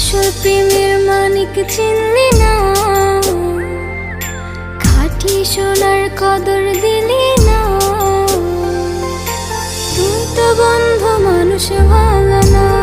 আসল প্রেমের মানিক চিনলি না, খাঁটি সোনার কদর দিলি না। তুই তো বন্ধু মানুষ ভালো না।